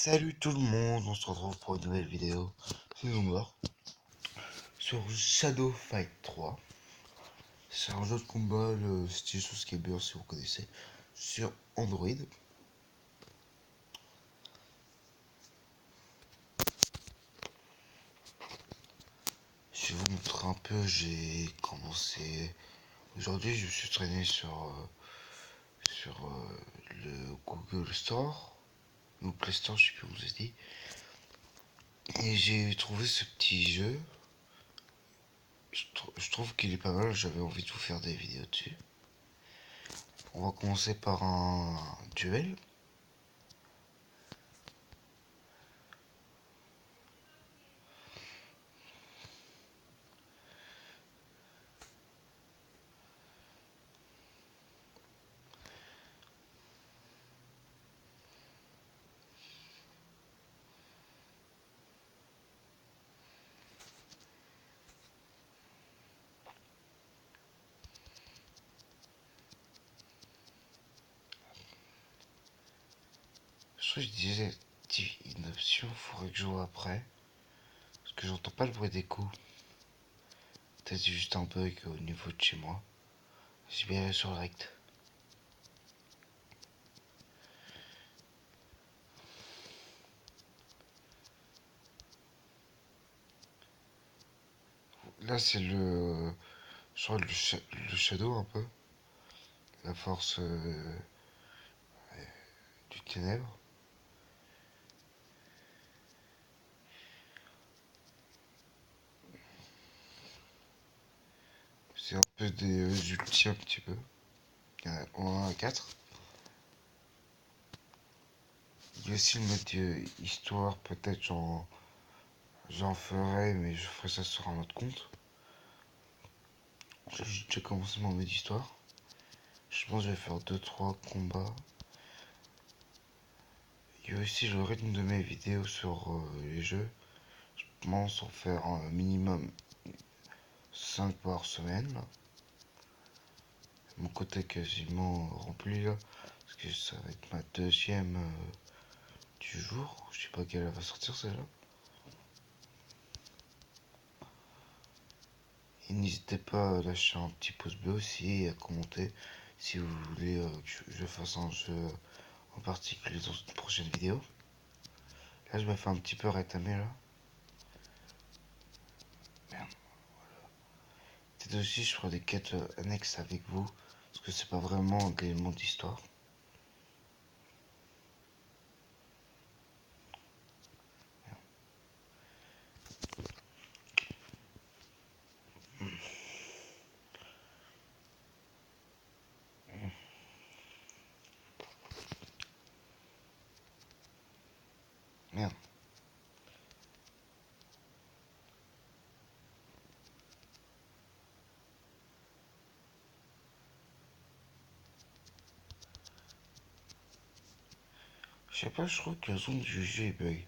Salut tout le monde, on se retrouve pour une nouvelle vidéo saison mort sur Shadow Fight 3. C'est un jeu de combat, le style Soul Calibur si vous connaissez, sur Android. Je vais vous montrer un peu, j'ai commencé aujourd'hui, je me suis traîné sur le Google Store, ou Play Store, je sais plus comment ça se dit. Et j'ai trouvé ce petit jeu. Je trouve qu'il est pas mal, j'avais envie de vous faire des vidéos dessus. On va commencer par un duel. Je crois que je disais une option, faudrait que je vois après. Parce que j'entends pas le bruit des coups. Peut-être juste un bug au niveau de chez moi. J'ai bien allé sur le rect. Là c'est le. Je crois le shadow un peu. La force du ténèbre. C'est un peu des ultis un petit peu. Il y en a 1 à 4. Il y a aussi le mode histoire, peut-être j'en ferai, mais je ferai ça sur un autre compte. J'ai déjà commencé mon mode histoire. Je pense que je vais faire 2-3 combats. Il y a aussi le rythme de mes vidéos sur les jeux. Je pense en faire un minimum 5 par semaine. Là. Mon côté est quasiment rempli là. Parce que ça va être ma deuxième du jour. Je sais pas quelle va sortir celle-là. Et n'hésitez pas à lâcher un petit pouce bleu aussi et à commenter si vous voulez que je fasse un jeu en particulier dans une prochaine vidéo. Là je me fais un petit peu rétamer là. Merde. Peut-être aussi je ferai des quêtes annexes avec vous. Parce que c'est pas vraiment des éléments d'histoire. Merde. Je sais pas, je crois que la zone du jeu est bug.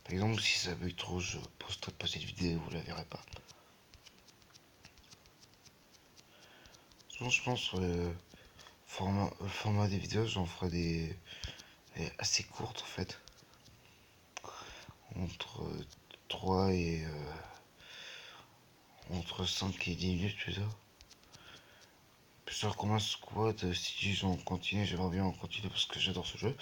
Par exemple, si ça bug trop, je posterai pas cette vidéo, vous la verrez pas. Sinon, je pense le format des vidéos, j'en ferai des assez courtes en fait. Entre 3 et. Entre 5 et 10 minutes plutôt. Sur comment squad, si j'en continue, j'aimerais bien en continuer parce que j'adore ce jeu.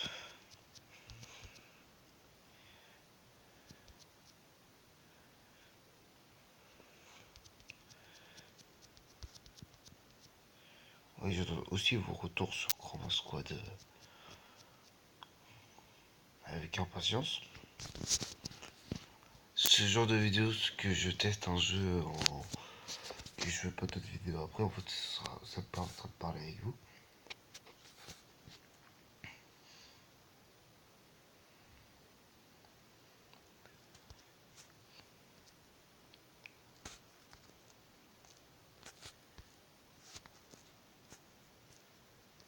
Oui, j'attends aussi vos retours sur Chroma Squad avec impatience. Ce genre de vidéo, c'est que je teste un jeu en. Et je fais pas d'autres vidéos après, en fait, ça me permettra de parler avec vous.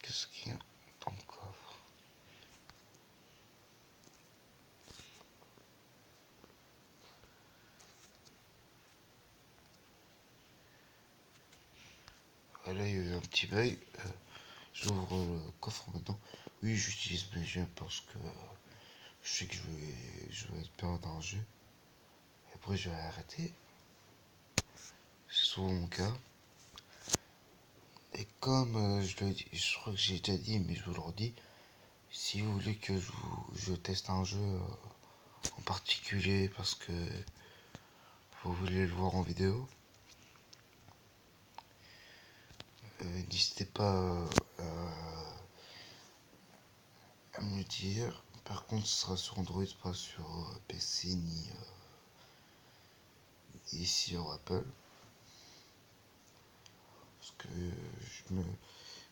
Qu'est-ce qu'il y a dans le coffre? Voilà, il y a eu un petit bug. J'ouvre le coffre maintenant. Oui, j'utilise mes jeux parce que je sais que je vais être perdre dans le jeu. Et après, je vais arrêter. C'est souvent mon cas. Et comme je crois que j'ai déjà dit, mais je vous le redis, si vous voulez que je teste un jeu en particulier parce que vous voulez le voir en vidéo, n'hésitez pas à me le dire. Par contre, ce sera sur Android, pas sur PC ni sur Apple. Parce que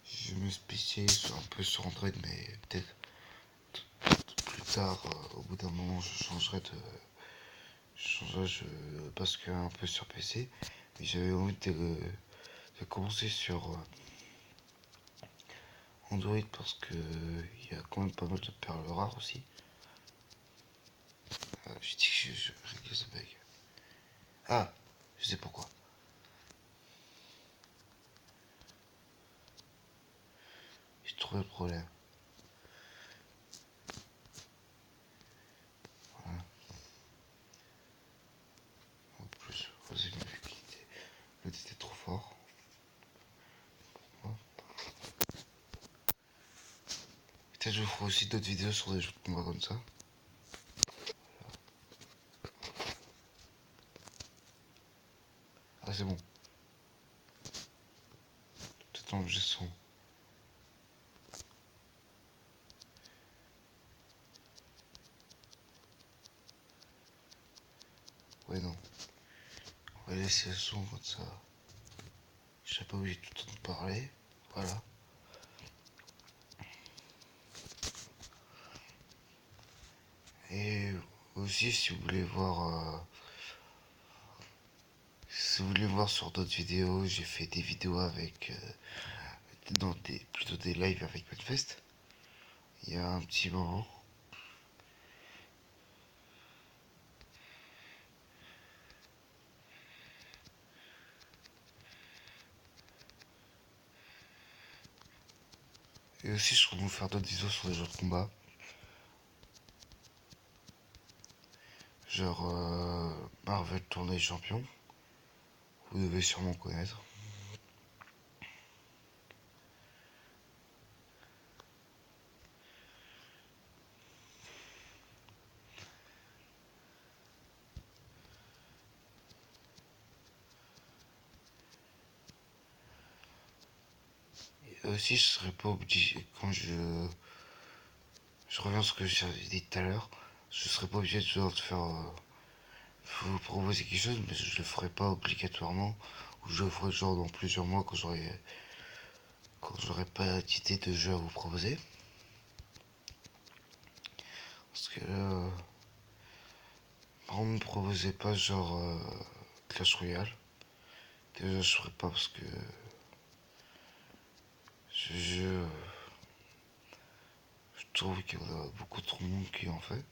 je me spécialise un peu sur Android, mais peut-être plus tard, au bout d'un moment, je basculerai un peu sur PC. Mais j'avais envie de commencer sur Android parce que il y a quand même pas mal de perles rares aussi. J'ai dit que je réglais ce bug. Ah, je sais pourquoi. J'ai trouvé le problème. Voilà. En plus, vas-y, le dé était trop fort. Peut-être je vous ferai aussi d'autres vidéos sur des jeux de combat comme ça. Ah, c'est bon. Peut-être enleger son. Ouais, non. On va laisser le son comme ça. Je sais pas où j'ai tout le temps de parler. Voilà. Et aussi, si vous voulez voir sur d'autres vidéos, j'ai fait des vidéos avec, plutôt des lives avec Manfest. Il y a un petit moment. Et aussi, je compte vous faire d'autres vidéos sur les jeux de combat. Genre Marvel Tournée Champion. Vous devez sûrement connaître. Et aussi, je serais pas obligé, je reviens à ce que j'ai dit tout à l'heure, je serais pas obligé de faire, vous proposer quelque chose, mais je le ferai pas obligatoirement, ou je le ferai genre dans plusieurs mois quand j'aurai pas d'idée de jeu à vous proposer. Parce que là, par contre, me proposez pas genre Clash Royale. Déjà, je ferai pas parce que je trouve qu'il y a beaucoup trop de monde qui en fait.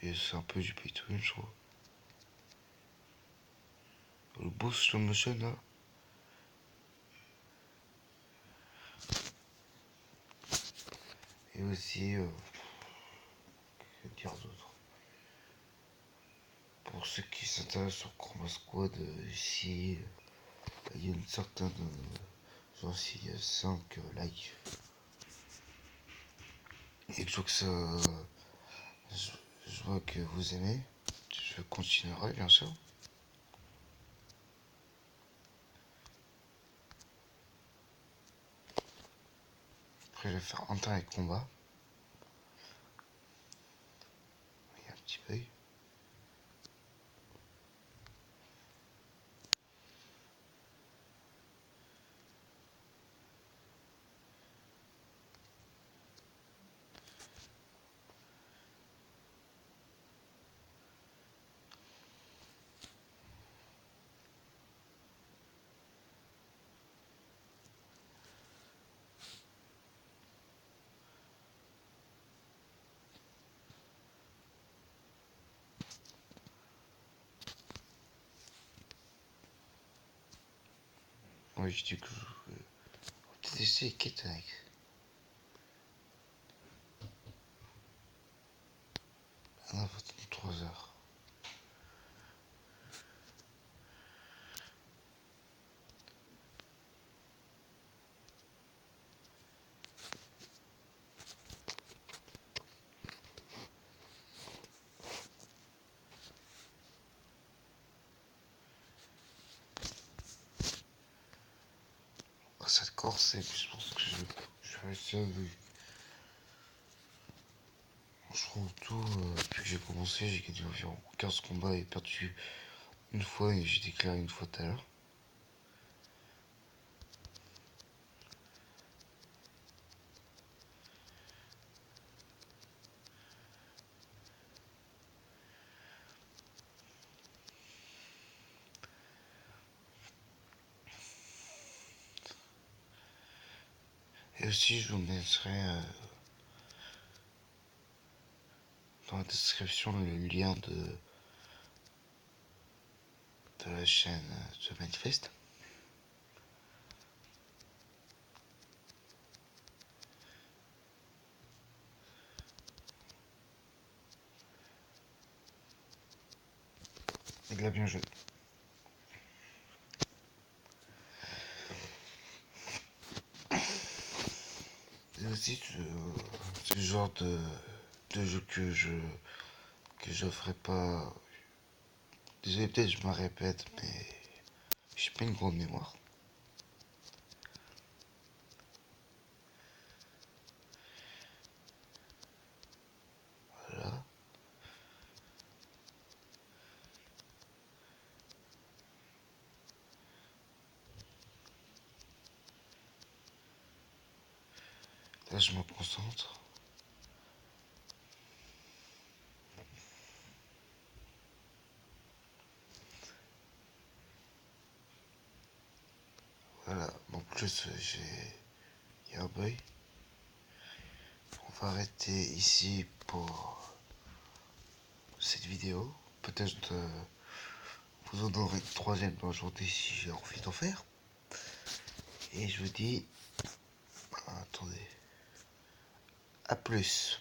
Et c'est un peu du pay to win, je trouve. Le boost slow motion là. Et aussi, que dire d'autre? Pour ceux qui s'intéressent au Chroma Squad, ici, il y a une certaine. Genre, s'il y a 5 likes et que je vois que vous aimez, je continuerai bien sûr. Après, je vais faire un temps avec combat. Il y a un petit bug. Moi, je dis que je vais peut-être essayer Ketenex. cette course et puis je pense que je vais réussir avec. Je trouve tout, depuis que j'ai commencé, j'ai gagné environ 15 combats et perdu une fois et j'ai déclaré une fois tout à l'heure. Et aussi, je vous mettrai dans la description le lien de la chaîne The Manifest. Il l'a bien joué. Et aussi, c'est le genre de jeu que je ferai pas. Désolé, peut-être je me répète, mais j'ai pas une grande mémoire. Voilà. Là, je me concentre. Voilà. En plus, il y a un bug. On va arrêter ici pour cette vidéo. Peut-être vous en aurez une troisième dans la journée si j'ai envie d'en faire. Et je vous dis, attendez, à plus.